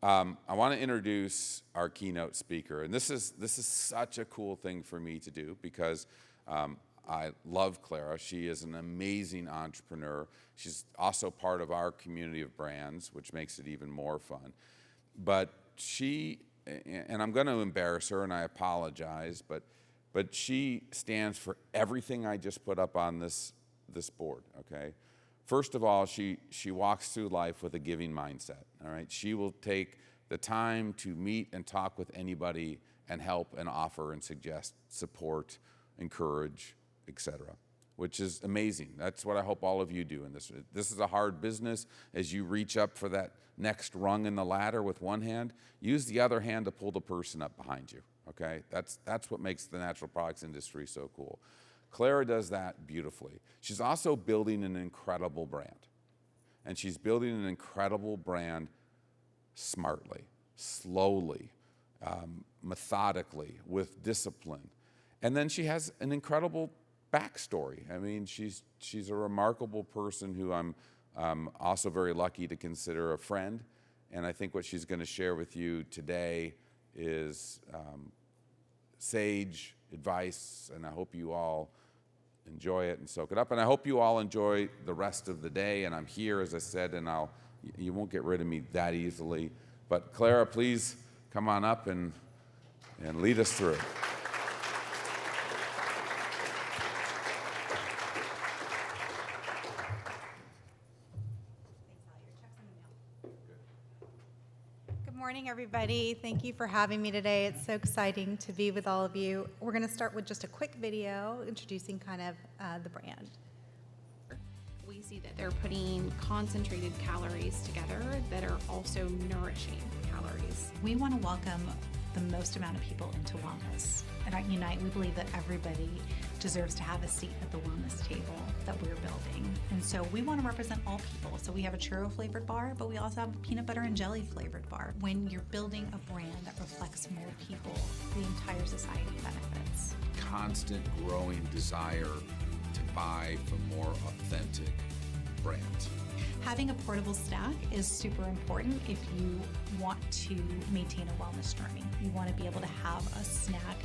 I want to introduce our keynote speaker, and this is such a cool thing for me to do because I love Clara. She is an amazing entrepreneur. She's also part of our community of brands, which makes it even more fun. But she, and I'm going to embarrass her, and I apologize, but she stands for everything I just put up on this board. Okay. First of all, she walks through life with a giving mindset, all right? She will take the time to meet and talk with anybody and help and offer and suggest, support, encourage, etc., which is amazing. That's what I hope all of you do in this. This is a hard business. As you reach up for that next rung in the ladder with one hand, use the other hand to pull the person up behind you, okay? That's what makes the natural products industry so cool. Clara does that beautifully. She's also building an incredible brand. And she's building an incredible brand smartly, slowly, methodically, with discipline. And then she has an incredible backstory. I mean, she's a remarkable person who I'm also very lucky to consider a friend. And I think what she's going to share with you today is sage advice, and I hope you all enjoy it and soak it up. And I hope you all enjoy the rest of the day. And I'm here, as I said, and you won't get rid of me that easily. But Clara, please come on up and lead us through. Good morning, everybody. Thank you for having me today. It's so exciting to be with all of you. We're going to start with just a quick video introducing kind of the brand. We see that they're putting concentrated calories together that are also nourishing calories. We want to welcome the most amount of people into wellness. At Unite, we believe that everybody deserves to have a seat at the wellness table that we're building. And so we want to represent all people. So we have a churro flavored bar, but we also have a peanut butter and jelly flavored bar. When you're building a brand that reflects more people, the entire society benefits. Constant growing desire to buy from more authentic brands. Having a portable snack is super important if you want to maintain a wellness journey. You want to be able to have a snack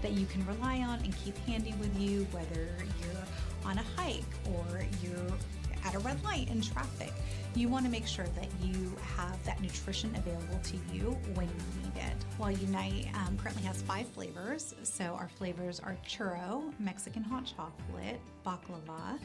that you can rely on and keep handy with you, whether you're on a hike or you're at a red light in traffic. You want to make sure that you have that nutrition available to you when you need it. Well, Unite currently has 5 flavors. So our flavors are churro, Mexican hot chocolate, baklava,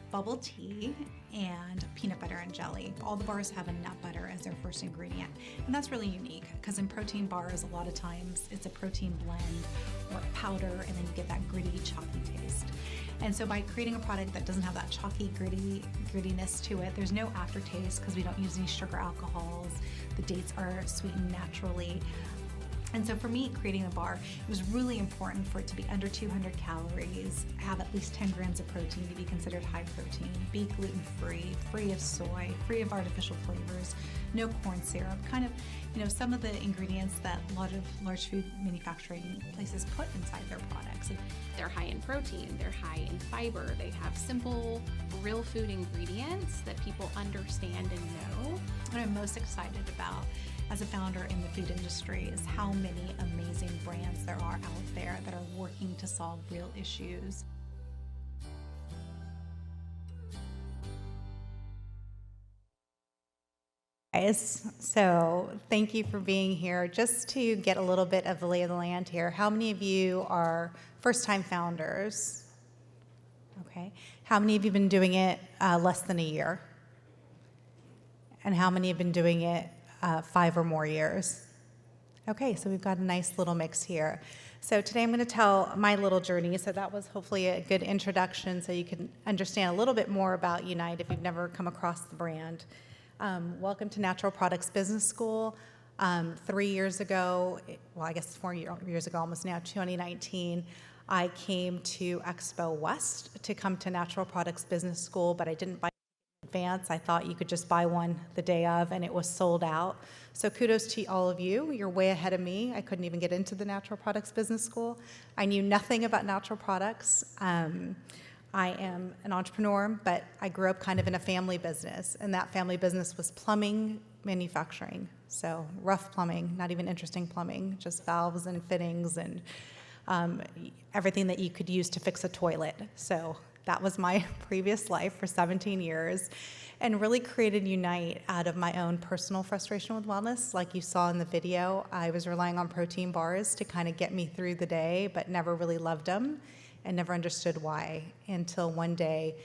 bubble tea, and peanut butter and jelly. All the bars have a nut butter as their first ingredient. And that's really unique because in protein bars, a lot of times it's a protein blend or a powder, and then you get that gritty, chalky taste. And so by creating a product that doesn't have that chalky, grittiness to it, there's no aftertaste because we don't use any sugar alcohols. The dates are sweetened naturally. And so for me, creating the bar, it was really important for it to be under 200 calories, have at least 10 grams of protein to be considered high protein, be gluten-free, free of soy, free of artificial flavors, no corn syrup, kind of, some of the ingredients that a lot of large food manufacturing places put inside their products. They're high in protein, they're high in fiber, they have simple, real food ingredients that people understand and know. What I'm most excited about as a founder in the food industry is how many amazing brands there are out there that are working to solve real issues. Guys, so thank you for being here. Just to get a little bit of the lay of the land here, how many of you are first-time founders? Okay. How many of you have been doing it less than a year? And how many have been doing it 5 or more years? Okay, so we've got a nice little mix here. So today I'm going to tell my little journey. So that was hopefully a good introduction so you can understand a little bit more about Unite if you've never come across the brand. Welcome to Natural Products Business School. 3 years ago, well, I guess 4 years ago, almost now, 2019, I came to Expo West to come to Natural Products Business School, but I didn't buy in advance. I thought you could just buy one the day of, and it was sold out. So kudos to all of you. You're way ahead of me. I couldn't even get into the Natural Products Business School. I knew nothing about natural products. I am an entrepreneur, but I grew up kind of in a family business, and that family business was plumbing, manufacturing. So rough plumbing, not even interesting plumbing, just valves and fittings and everything that you could use to fix a toilet. So that was my previous life for 17 years, and really created Unite out of my own personal frustration with wellness. Like you saw in the video, I was relying on protein bars to kind of get me through the day, but never really loved them and never understood why until one day,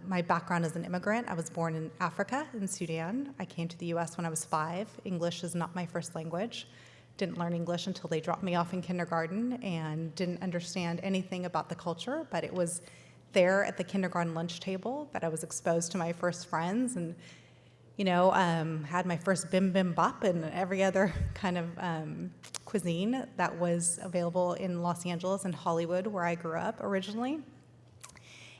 my background as an immigrant. I was born in Africa, in Sudan. I came to the US when I was 5. English is not my first language. Didn't learn English until they dropped me off in kindergarten, and didn't understand anything about the culture, but it was there at the kindergarten lunch table that I was exposed to my first friends, and had my first bim bim bop and every other kind of cuisine that was available in Los Angeles and Hollywood, where I grew up originally.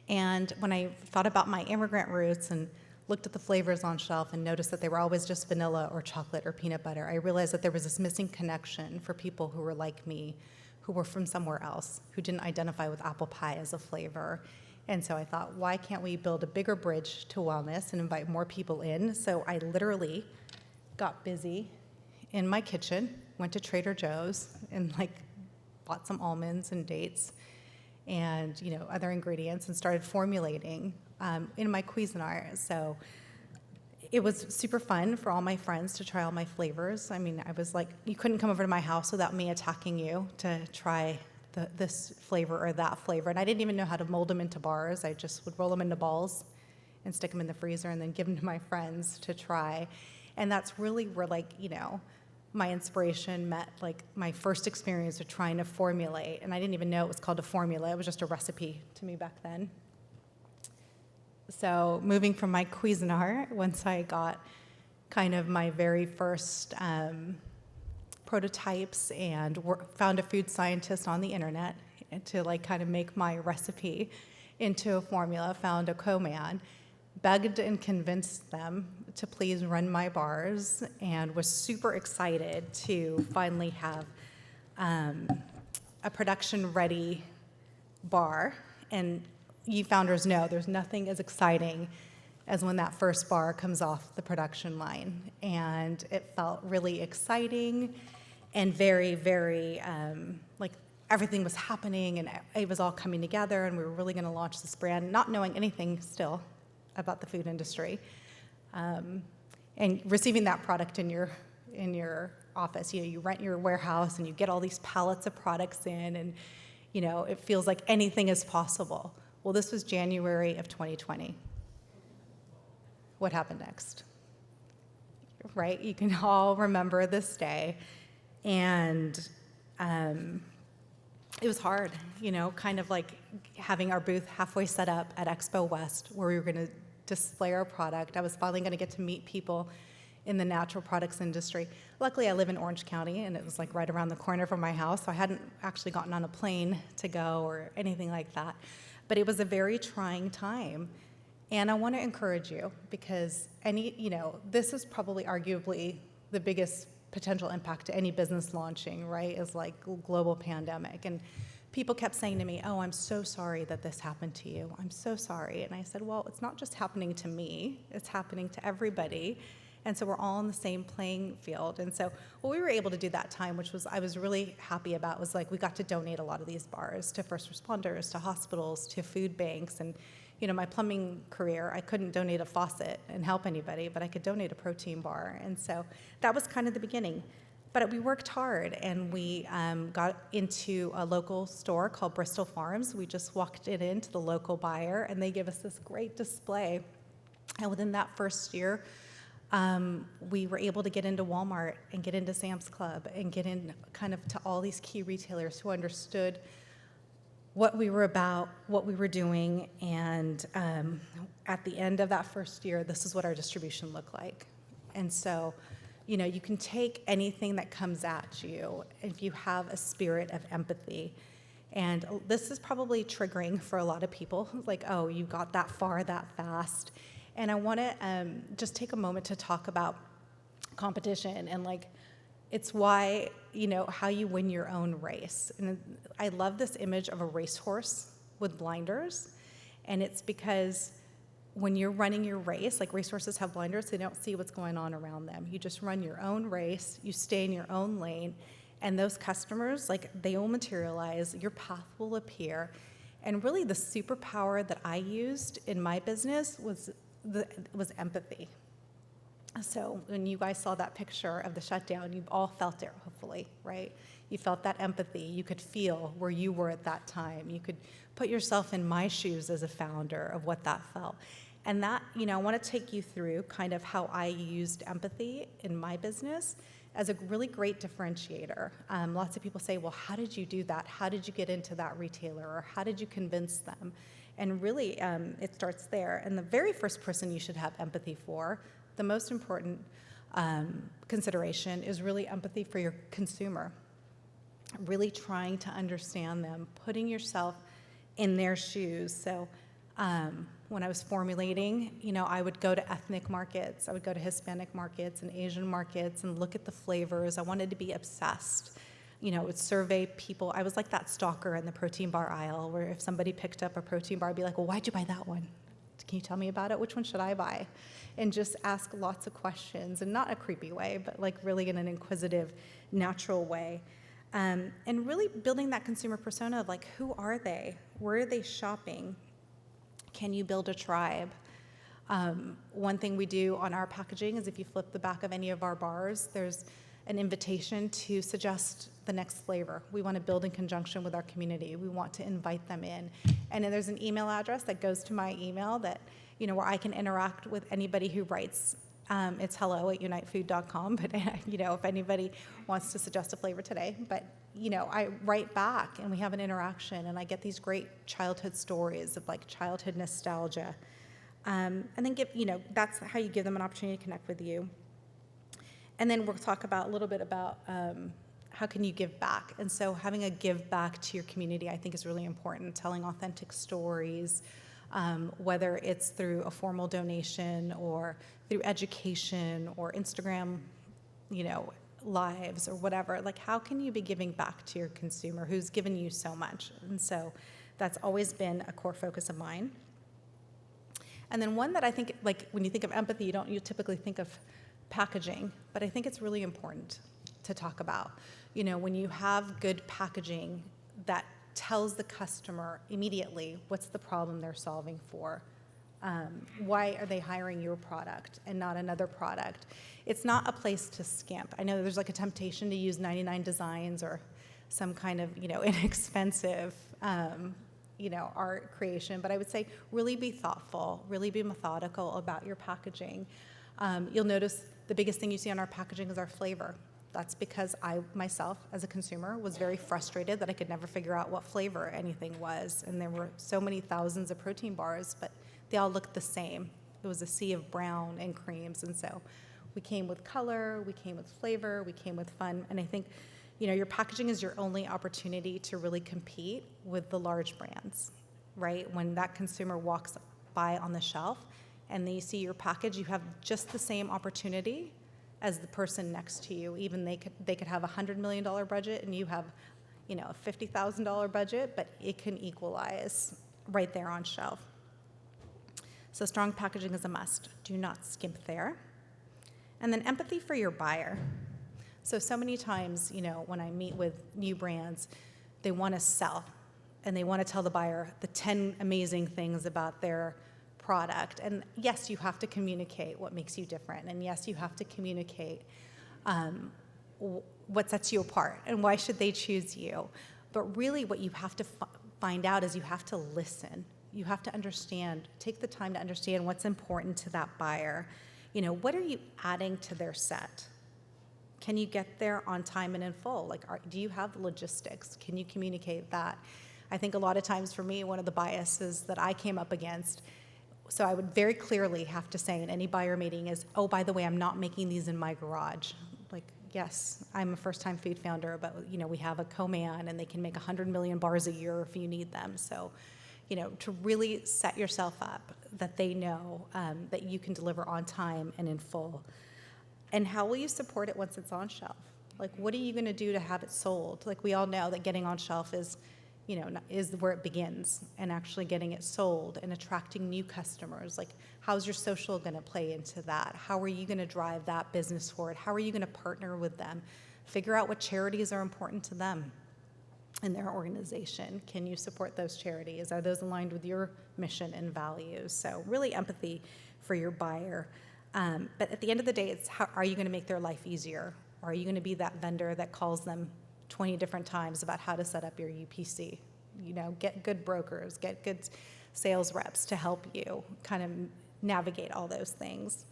And when I thought about my immigrant roots and looked at the flavors on shelf and noticed that they were always just vanilla or chocolate or peanut butter, I realized that there was this missing connection for people who were like me, who were from somewhere else, who didn't identify with apple pie as a flavor. And so I thought, why can't we build a bigger bridge to wellness and invite more people in? So I literally got busy in my kitchen, went to Trader Joe's and bought some almonds and dates and other ingredients, and started formulating in my Cuisinart. So it was super fun for all my friends to try all my flavors. I mean, I was like, you couldn't come over to my house without me attacking you to try this flavor or that flavor. And I didn't even know how to mold them into bars. I just would roll them into balls and stick them in the freezer and then give them to my friends to try. And that's really where my inspiration met my first experience of trying to formulate. And I didn't even know it was called a formula. It was just a recipe to me back then. So moving from my Cuisinart, once I got kind of my very first prototypes and found a food scientist on the internet to kind of make my recipe into a formula, found a co-man, begged and convinced them to please run my bars, and was super excited to finally have a production-ready bar. And you founders know there's nothing as exciting as when that first bar comes off the production line. And it felt really exciting and very, very, everything was happening and it was all coming together, and we were really gonna launch this brand, not knowing anything still about the food industry. And receiving that product in your office, you rent your warehouse and you get all these pallets of products in, and it feels like anything is possible. Well, this was January of 2020. What happened next? Right? You can all remember this day. And it was hard, kind of like having our booth halfway set up at Expo West, where we were going to display our product. I was finally going to get to meet people in the natural products industry. Luckily, I live in Orange County, and it was right around the corner from my house, so I hadn't actually gotten on a plane to go or anything like that. But it was a very trying time. And I want to encourage you, because this is probably arguably the biggest potential impact to any business launching, right, is global pandemic. And people kept saying to me, oh, I'm so sorry that this happened to you. I'm so sorry. And I said, well, it's not just happening to me, it's happening to everybody. And so we're all on the same playing field. And so what we were able to do that time, which I was really happy about, was we got to donate a lot of these bars to first responders, to hospitals, to food banks. And my plumbing career, I couldn't donate a faucet and help anybody, but I could donate a protein bar. And so that was kind of the beginning. But we worked hard, and we got into a local store called Bristol Farms. We just walked it into the local buyer, and they gave us this great display. And within that first year, we were able to get into Walmart and get into Sam's Club and get in kind of to all these key retailers who understood what we were about, what we were doing, and at the end of that first year, this is what our distribution looked like. And so, you can take anything that comes at you if you have a spirit of empathy. And this is probably triggering for a lot of people, oh, you got that far that fast. And I want to just take a moment to talk about competition and it's why, how you win your own race. And I love this image of a racehorse with blinders. And it's because when you're running your race, like racehorses have blinders, they don't see what's going on around them. You just run your own race, you stay in your own lane, and those customers, like, they will materialize, your path will appear. And really the superpower that I used in my business was empathy. So when you guys saw that picture of the shutdown, you've all felt it, hopefully, right? You felt that empathy. You could feel where you were at that time. You could put yourself in my shoes as a founder of what that felt. And that, I want to take you through kind of how I used empathy in my business as a really great differentiator. Lots of people say, well, how did you do that? How did you get into that retailer? Or how did you convince them? And really, it starts there. And the very first person you should have empathy for, the most important consideration is really empathy for your consumer. Really trying to understand them, putting yourself in their shoes. So when I was formulating, I would go to ethnic markets, I would go to Hispanic markets and Asian markets and look at the flavors. I wanted to be obsessed. Would survey people. I was like that stalker in the protein bar aisle where if somebody picked up a protein bar, I'd be like, well, why'd you buy that one? Can you tell me about it? Which one should I buy? And just ask lots of questions, and not a creepy way, but like really in an inquisitive, natural way. And really building that consumer persona of like, who are they? Where are they shopping? Can you build a tribe? One thing we do on our packaging is if you flip the back of any of our bars, there's an invitation to suggest the next flavor. We want to build in conjunction with our community. We want to invite them in. And then there's an email address that goes to my email that, where I can interact with anybody who writes. It's hello@unitefood.com, but if anybody wants to suggest a flavor today, but I write back and we have an interaction, and I get these great childhood stories of like childhood nostalgia, and then that's how you give them an opportunity to connect with you. And then we'll talk a little bit about how can you give back, and so having a give back to your community I think is really important. Telling authentic stories. Whether it's through a formal donation or through education or Instagram, lives or whatever, like how can you be giving back to your consumer who's given you so much? And so that's always been a core focus of mine. And then one that I think, like when you think of empathy, you typically think of packaging, but I think it's really important to talk about. When you have good packaging that tells the customer immediately what's the problem they're solving for. Why are they hiring your product and not another product? It's not a place to skimp. I know there's like a temptation to use 99 designs or some kind of inexpensive art creation, but I would say really be thoughtful, really be methodical about your packaging. You'll notice the biggest thing you see on our packaging is our flavor. That's because I, myself, as a consumer, was very frustrated that I could never figure out what flavor anything was. And there were so many thousands of protein bars, but they all looked the same. It was a sea of brown and creams. And so we came with color, we came with flavor, we came with fun. And I think, your packaging is your only opportunity to really compete with the large brands, right? When that consumer walks by on the shelf and they see your package, you have just the same opportunity as the person next to you. Even they could have a $100 million budget and you have, a $50,000 budget, but it can equalize right there on shelf. So strong packaging is a must. Do not skimp there. And then empathy for your buyer. So many times, when I meet with new brands, they want to sell and they want to tell the buyer the 10 amazing things about their product. And yes, you have to communicate what makes you different. And yes, you have to communicate what sets you apart and why should they choose you. But really what you have to find out is you have to listen. You have to understand, take the time to understand what's important to that buyer. What are you adding to their set? Can you get there on time and in full? Like, do you have logistics? Can you communicate that? I think a lot of times for me, one of the biases that I came up against, so I would very clearly have to say in any buyer meeting is, oh, by the way, I'm not making these in my garage. Like, yes, I'm a first-time food founder, but we have a co-man and they can make 100 million bars a year if you need them. So, to really set yourself up that they know that you can deliver on time and in full. And how will you support it once it's on shelf? Like, what are you going to do to have it sold? Like, we all know that getting on shelf is is where it begins, and actually getting it sold and attracting new customers. Like, how's your social going to play into that? How are you going to drive that business forward? How are you going to partner with them? Figure out what charities are important to them in their organization. Can you support those charities? Are those aligned with your mission and values? So really empathy for your buyer. But at the end of the day, it's how are you going to make their life easier? Are you going to be that vendor that calls them 20 different times about how to set up your UPC? Get good brokers, get good sales reps to help you kind of navigate all those things.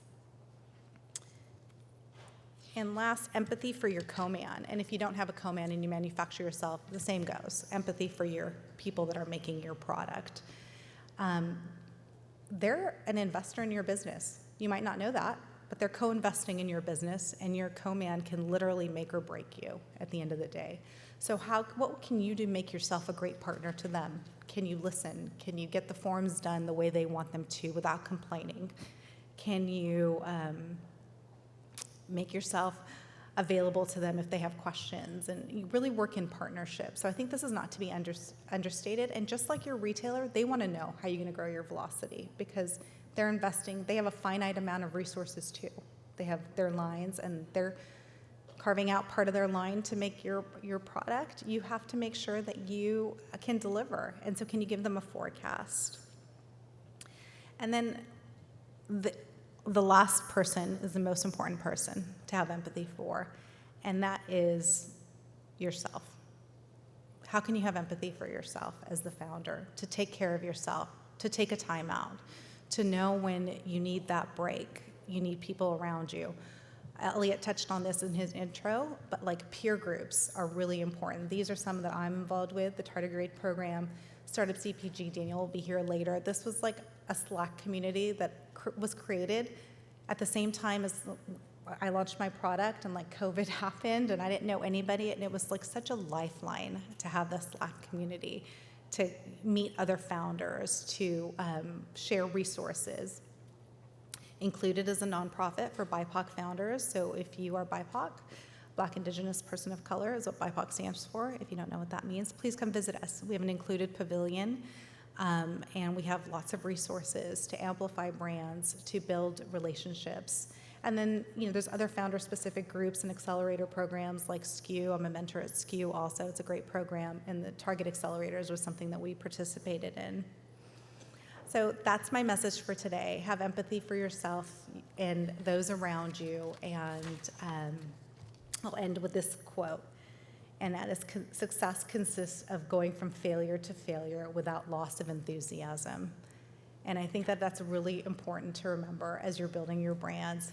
And last, empathy for your co-man. And if you don't have a co-man and you manufacture yourself, the same goes. Empathy for your people that are making your product. They're an investor in your business. You might not know that, but they're co-investing in your business, and your co-man can literally make or break you at the end of the day. So what can you do to make yourself a great partner to them? Can you listen? Can you get the forms done the way they want them to without complaining? Can you make yourself available to them if they have questions? And you really work in partnership. So I think this is not to be understated. And just like your retailer, they want to know how you're going to grow your velocity, because they're investing, they have a finite amount of resources too. They have their lines, and they're carving out part of their line to make your product. You have to make sure that you can deliver. And so can you give them a forecast? And then the last person is the most important person to have empathy for, and that is yourself. How can you have empathy for yourself as the founder, to take care of yourself, to take a time out, to know when you need that break, you need people around you? Elliot touched on this in his intro, but like peer groups are really important. These are some that I'm involved with, the Tardigrade program, Startup CPG, Daniel will be here later. This was like a Slack community that was created at the same time as I launched my product, and like COVID happened and I didn't know anybody, and it was like such a lifeline to have the Slack community, to meet other founders, to share resources. Included as a nonprofit for BIPOC founders. So if you are BIPOC, Black, Indigenous, Person of Color is what BIPOC stands for. If you don't know what that means, please come visit us. We have an included pavilion, and we have lots of resources to amplify brands, to build relationships. And then, there's other founder-specific groups and accelerator programs like SKU. I'm a mentor at SKU also. It's a great program. And the Target Accelerators was something that we participated in. So that's my message for today. Have empathy for yourself and those around you. And I'll end with this quote, and that is, success consists of going from failure to failure without loss of enthusiasm. And I think that that's really important to remember as you're building your brands.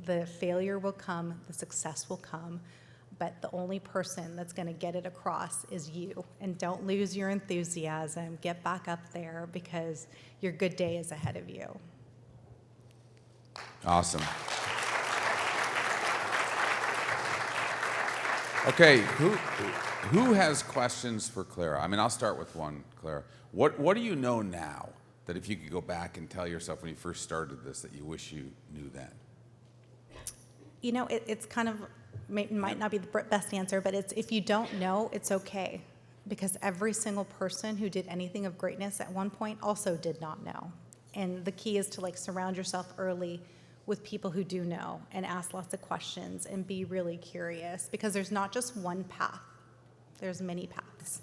The failure will come, the success will come, but the only person that's going to get it across is you. And don't lose your enthusiasm. Get back up there, because your good day is ahead of you. Awesome. Okay, who has questions for Clara? I mean, I'll start with one, Clara. What do you know now that if you could go back and tell yourself when you first started this that you wish you knew then? It's kind of, might not be the best answer, but it's, if you don't know, it's okay. Because every single person who did anything of greatness at one point also did not know. And the key is to surround yourself early with people who do know, and ask lots of questions and be really curious, because there's not just one path. There's many paths.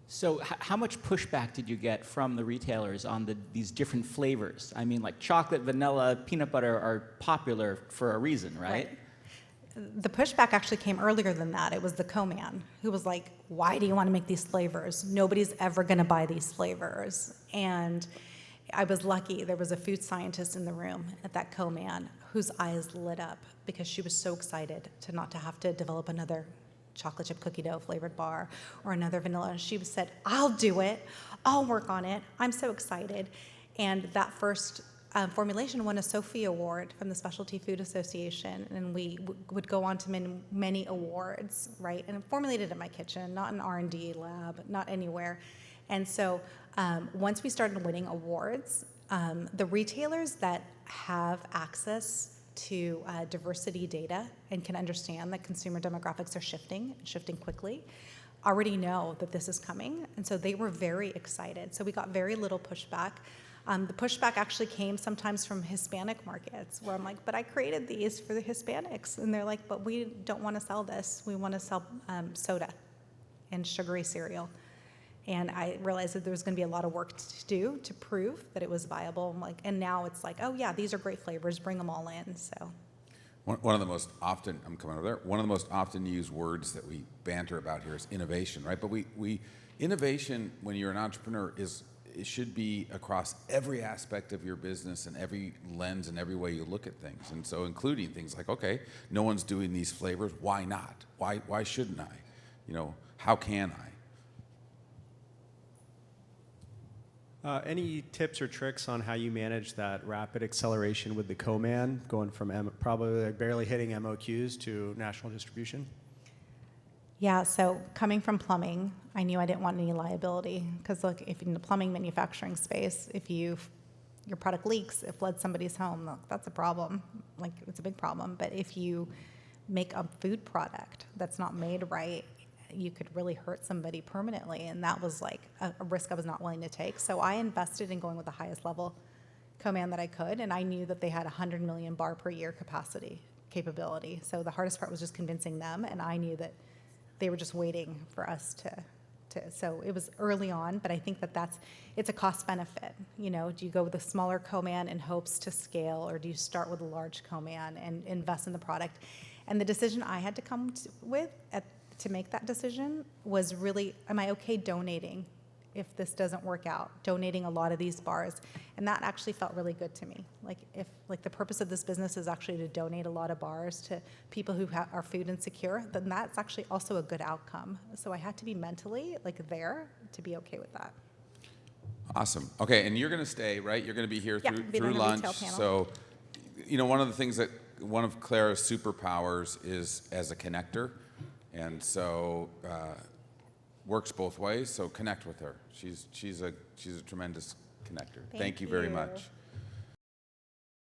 So how much pushback did you get from the retailers on these different flavors? I mean, like chocolate, vanilla, peanut butter are popular for a reason, right? The pushback actually came earlier than that. It was the co-man who was like, why do you want to make these flavors? Nobody's ever going to buy these flavors. And I was lucky. There was a food scientist in the room at that co-man whose eyes lit up, because she was so excited to not to have to develop another chocolate chip cookie dough flavored bar or another vanilla. And she said, I'll do it. I'll work on it. I'm so excited. And that first formulation won a Sophie Award from the Specialty Food Association, and we would go on to many awards, right? And I formulated in my kitchen, not in R&D lab, not anywhere. And so once we started winning awards, the retailers that have access to diversity data and can understand that consumer demographics are shifting quickly, already know that this is coming, and so they were very excited. So we got very little pushback. The pushback actually came sometimes from Hispanic markets, where I'm like, but I created these for the Hispanics. And they're like, but we don't want to sell this. We want to sell soda and sugary cereal. And I realized that there was going to be a lot of work to do to prove that it was viable. And now it's like, oh yeah, these are great flavors, bring them all in. So. One of the most often, I'm coming over there, one of the most often used words that we banter about here is innovation, right? But innovation, when you're an entrepreneur, it should be across every aspect of your business and every lens and every way you look at things. And so including things like, okay, no one's doing these flavors, why not? Why shouldn't I? How can I? Any tips or tricks on how you manage that rapid acceleration with the co-man, going from probably barely hitting MOQs to national distribution? Yeah, so coming from plumbing, I knew I didn't want any liability, because look, if in the plumbing manufacturing space, if your product leaks, it floods somebody's home, look, that's a problem. It's a big problem. But if you make a food product that's not made right, you could really hurt somebody permanently, and that was like a risk I was not willing to take. So I invested in going with the highest level co-man that I could, and I knew that they had 100 million bar per year capability. So the hardest part was just convincing them, and I knew that they were just waiting for us to. So it was early on, but I think it's a cost benefit. Do you go with a smaller co-man in hopes to scale, or do you start with a large co-man and invest in the product? And the decision I had to come with to make that decision was really, am I okay donating if this doesn't work out, donating a lot of these bars? And that actually felt really good to me. If the purpose of this business is actually to donate a lot of bars to people who are food insecure, then that's actually also a good outcome. So I had to be mentally there to be okay with that. Awesome. Okay, and you're going to stay, right? You're going to be here Yeah, be through on the lunch. retail panel. So, one of the things one of Clara's superpowers is as a connector. And so works both ways. So connect with her. She's a tremendous connector. Thank you very much.